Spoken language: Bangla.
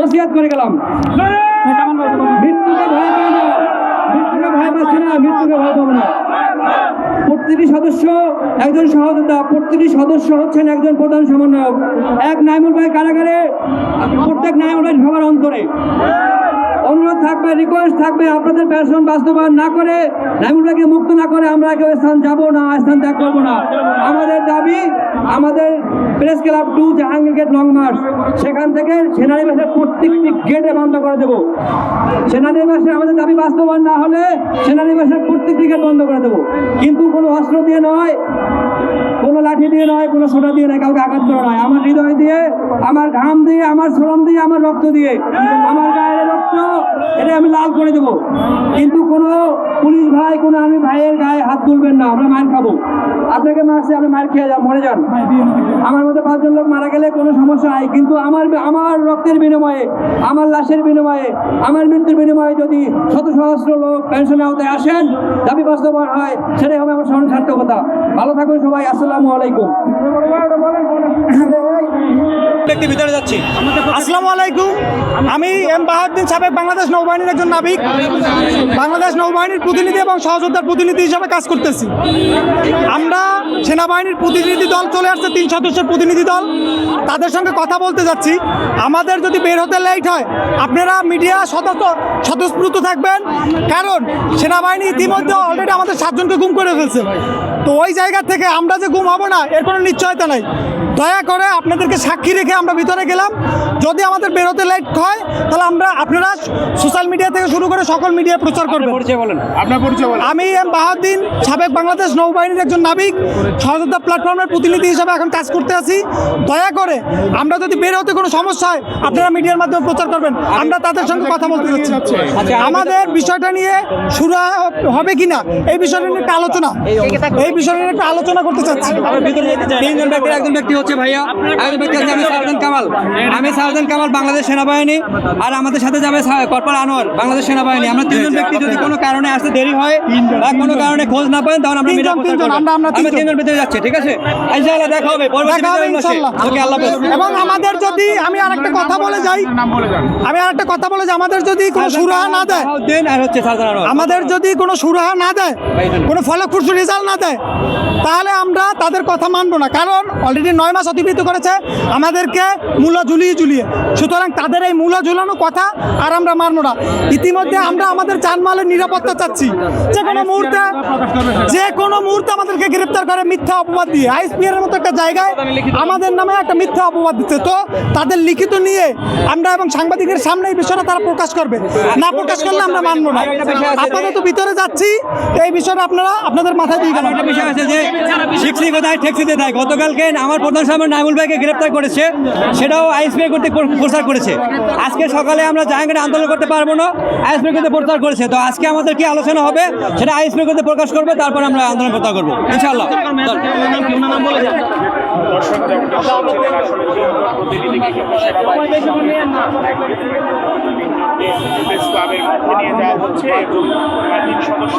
ওসিয়াত করে গেলাম, মৃত্যুকে ভয় পাই না, মৃত্যুকে ভয় পাচ্ছি না, মৃত্যুকে ভয় পাবো না। প্রতিটি সদস্য একজন সহযোদ্ধা, প্রতিটি সদস্য হচ্ছেন একজন প্রধান সমন্বয়ক। এক নাইমুল ভাই কারাগারে, প্রত্যেক নাইমুল ভাই সবার অন্তরে অনুরোধ থাকবে, রিকোয়েস্ট থাকবে, আপনাদের প্যাশন বাস্তবায়ন না করে, নাইমুল ভাইকে মুক্ত না করে আমরা কেউ স্থান যাবো না, স্থান ত্যাগ করবো না। আমাদের দাবি, আমাদের press club 2 Jahangir gate long march, সেখান থেকে সেনানিবাসের প্রত্যেকটি গেটে বন্ধ করে দেবো। সেনানিবাসে আমাদের দাবি বাস্তবায়ন না হলে সেনানিবাসের প্রত্যেকটি গেট বন্ধ করে দেবো, কিন্তু কোনো অস্ত্র দিয়ে নয়, কোনো লাঠি দিয়ে নয়, কোনো সোটা দিয়ে নয়, কাউকে আঘাত করা নয়। আমার হৃদয় দিয়ে, আমার ঘাম দিয়ে, আমার শ্রম দিয়ে, আমার রক্ত দিয়ে, আমার গায়ের রক্ত, এটা আমি লাল করে দেবো। কিন্তু কোনো পুলিশ ভাই, কোনো আর্মি ভাইয়ের গায়ে হাত তুলবেন না, আমরা মার খাবো। আপনাকে মারছে, আপনি মার খেয়ে যান, মরে যান। আমার মধ্যে 5 জন লোক মারা গেলে কোনো সমস্যা নাই, কিন্তু আমার রক্তের বিনিময়ে, আমার লাশের বিনিময়ে, আমার মৃত্যুর বিনিময়ে যদি শত সহস্র লোক পেনশনের আওতায় আসেন, দাবি বাস্তবায়ন হয়, সেটাই হবে আমার স্মরণ সার্থকতা। ভালো থাকুন সবাই, আসসালামু আলাইকুম। ভিতরে যাচ্ছি। আসসালামু আলাইকুম, আমি এম বাহাউদ্দিন, সাবেক বাংলাদেশ নৌবাহিনীর একজন নাবিক, বাংলাদেশ নৌবাহিনীর প্রতিনিধি এবং সহযোদ্ধার প্রতিনিধি হিসাবে কাজ করতেছি। আমরা সেনাবাহিনীর প্রতিনিধি দল চলে আসছে, 3 সদস্যের প্রতিনিধি দল, তাদের সঙ্গে কথা বলতে যাচ্ছি। আমাদের যদি বের হতে লেট হয়, আপনারা মিডিয়া স্বতঃস্ফূর্ত থাকবেন, কারণ সেনাবাহিনী ইতিমধ্যে অলরেডি আমাদের 7 জনকে গুম করে ফেলছে। তো ওই জায়গা থেকে আমরা যে গুম হব না, এর কোনো নিশ্চয়তা নাই। দয়া করে আপনাদেরকে সাক্ষী রেখে আমরা ভিতরে গেলাম। যদি আমাদের বেরোতে লেট হয়, তাহলে আপনারা সোশ্যাল মিডিয়া থেকে শুরু করে সকল মিডিয়া প্রচার করবেন। আপনার পরিচয় বলেন। আমি এম বাহাউদ্দিন, সাবেক বাংলাদেশ নৌবাহিনীর একজন নাবিক, সহযোদ্ধা প্ল্যাটফর্মের প্রতিনিধি হিসাবে এখন কাজ করতে আছি। দয়া করে আমরা যদি বের হতে কোনো সমস্যা হয়, আপনারা মিডিয়ার মাধ্যমে প্রচার করবেন। আমরা তাদের সঙ্গে কথা বলতে যাচ্ছি। আমাদের বিষয়টা নিয়ে শুরু হবে কিনা, এই বিষয়টা নিয়ে একটা আলোচনা, এই বিষয়টা নিয়ে একটা আলোচনা করতে চাচ্ছি। 3 জন ব্যক্তির একজন ব্যক্তি হচ্ছে ভাইয়া, একজন ব্যক্তি হচ্ছে আমি সার্জেন্ট কামাল, আমি সার্জেন্ট কামাল বাংলাদেশ সেনাবাহিনী, আর আমাদের সাথে যাবে কর্পোরাল আনোয়ার বাংলাদেশ সেনাবাহিনী। আমরা 3 জন ব্যক্তি যদি কোনো কারণে আসতে দেরি হয় বা কোনো কারণে খোঁজ না পান, তখন আমরা মিডিয়া প্রচার করব। আমরা 3 জন ভিতরে যাচ্ছি, ঠিক আছে? ইনশাআল্লাহ দেখা হবে পরবর্তী ভিডিওতে, ইনশাআল্লাহ। ওকে, আল্লাহ হাফেজ। এবং আমাদের যদি আমি আরেকটা কথা বলে যাই, আমাদের যদি কোনো সুরাহা না দেয়, আর হচ্ছে সার্জেন্ট আনোয়ার, আমাদের যদি কোনো সুরাহা না দেয়, কোনো ফলপ্রসূ রেজাল্ট না দেয়, তাহলে আমরা তাদের কথা মানবো না। কারণ অলরেডি 9 মাস অতিবাহিত করেছে আমাদেরকে মূলা ঝুলিয়ে। সুতরাং তাদের এই মূলা ঝুলানো কথা আর আমরা মানবো না। ইতিমধ্যে আমরা আমাদের জানমালের নিরাপত্তা চাচ্ছি। যে কোনো মুহূর্তে আমাদেরকে গ্রেপ্তার করে মিথ্যা অপবাদ দিয়ে, আইএসপিআর এর মতো একটা জায়গায় আমাদের নামে একটা মিথ্যা অপবাদ দিচ্ছে। তো তাদের লিখিত নিয়ে আমরা এবং সাংবাদিকের সামনে এই বিষয়টা তারা প্রকাশ করবে, না প্রকাশ করলে আমরা মানবো না। আপাতত ভিতরে যাচ্ছি, এই বিষয়টা আপনারা আপনাদের মাথায় দিয়ে গেলাম। একটা বিষয় আছে যে শিক্ষি কোথায় ঠেকসিতে দেয়। গতকালকে আমার প্রধান সামনে নাইমুল ভাইকে গ্রেপ্তার করেছে, সেটাও আইএসপি কর্তৃক প্রচার করেছে। আজকে সকালে আমরা জাহাঙ্গীরে আন্দোলন করতে পারবো না, আইএসপি কর্তৃক প্রচার করেছে। তো আজকে আমাদের কি আলোচনা হবে সেটা আইএসপি কর্তৃক প্রকাশ করবে, তারপর আমরা আন্দোলন প্রচার করবো ইনশাআল্লাহ। নিয়ে যাওয়া হচ্ছে এবং 3 সদস্য